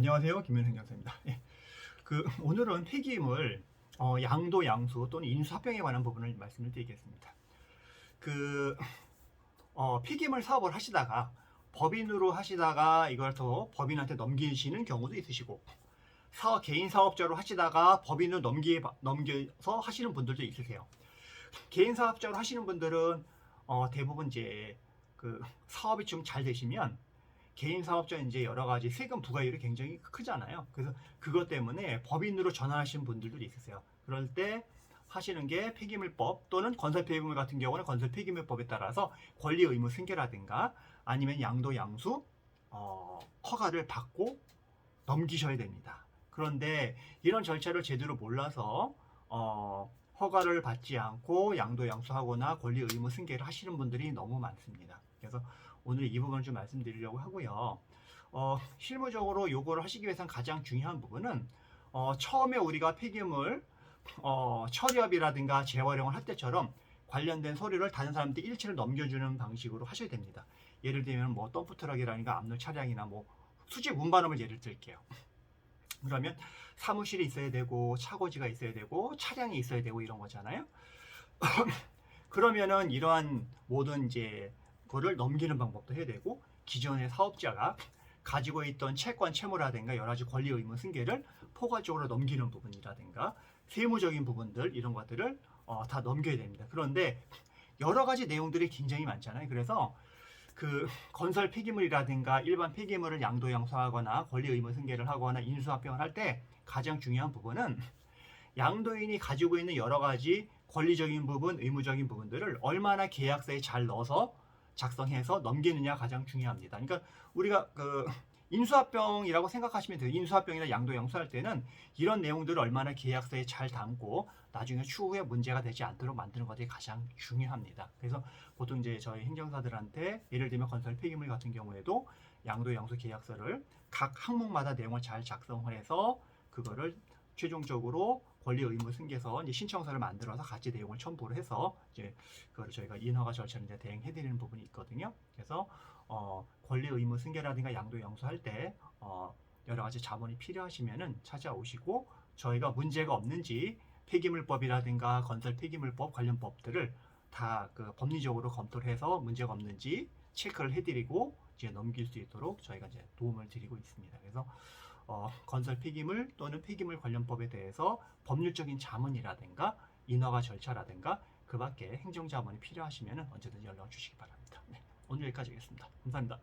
안녕하세요, 김현생 강사입니다. 예, 오늘은 폐기임을 양도, 양수 또는 인수합병에 관한 부분을 말씀을 드리겠습니다. 그 폐기임을 사업을 하시다가 법인으로 하시다가 이걸 더 법인한테 넘기시는 경우도 있으시고, 개인 사업자로 하시다가 법인으로 넘겨서 하시는 분들도 있으세요. 개인 사업자로 하시는 분들은 대부분 이제 사업이 좀 잘 되시면 개인 사업자 이제 여러 가지 세금 부과율이 굉장히 크잖아요. 그래서 그것 때문에 법인으로 전환하시는 분들도 있으세요. 그럴 때 하시는 게 폐기물법 또는 건설 폐기물 같은 경우는 건설 폐기물법에 따라서 권리 의무 승계라든가 아니면 양도 양수 허가를 받고 넘기셔야 됩니다. 그런데 이런 절차를 제대로 몰라서 허가를 받지 않고 양도 양수하거나 권리 의무 승계를 하시는 분들이 너무 많습니다. 그래서 오늘 이 부분을 좀 말씀드리려고 하고요. 실무적으로 요거를 하시기 위해서는 가장 중요한 부분은 처음에 우리가 폐기물 처리업이라든가 재활용을 할 때처럼 관련된 서류를 다른 사람한테 일체를 넘겨주는 방식으로 하셔야 됩니다. 예를 들면 뭐 덤프트럭이라든가 압력 차량이나 뭐 수직 운반업을 예를 들게요. 그러면 사무실이 있어야 되고 차고지가 있어야 되고 차량이 있어야 되고 이런 거잖아요. 그러면은 이러한 모든 이제 그거를 넘기는 방법도 해야 되고, 기존의 사업자가 가지고 있던 채권 채무라든가 여러 가지 권리 의무 승계를 포괄적으로 넘기는 부분이라든가 세무적인 부분들 이런 것들을 다 넘겨야 됩니다. 그런데 여러 가지 내용들이 굉장히 많잖아요. 그래서 건설 폐기물이라든가 일반 폐기물을 양도 양수하거나 권리 의무 승계를 하거나 인수합병을 할 때 가장 중요한 부분은 양도인이 가지고 있는 여러 가지 권리적인 부분, 의무적인 부분들을 얼마나 계약서에 잘 넣어서 작성해서 넘기느냐 가장 중요합니다. 그러니까 우리가 인수합병이라고 생각하시면 돼요. 인수합병이나 양도 양수할 때는 이런 내용들을 얼마나 계약서에 잘 담고 나중에 추후에 문제가 되지 않도록 만드는 것이 가장 중요합니다. 그래서 보통 이제 저희 행정사들한테 예를 들면 건설 폐기물 같은 경우에도 양도 양수 계약서를 각 항목마다 내용을 잘 작성을 해서 그거를 최종적으로 권리 의무 승계서 이제 신청서를 만들어서 같이 내용을 첨부를 해서 이제 그거를 저희가 인허가 절차를 이제 대행해드리는 부분이 있거든요. 그래서 권리 의무 승계라든가 양도 양수할 때 여러 가지 자문이 필요하시면은 찾아오시고 저희가 문제가 없는지 폐기물법이라든가 건설 폐기물법 관련 법들을 다 법리적으로 검토를 해서 문제가 없는지 체크를 해드리고 이제 넘길 수 있도록 저희가 이제 도움을 드리고 있습니다. 그래서 건설 폐기물 또는 폐기물 관련법에 대해서 법률적인 자문이라든가 인허가 절차라든가 그 밖에 행정자문이 필요하시면 언제든지 연락 주시기 바랍니다. 네, 오늘 여기까지 하겠습니다. 감사합니다.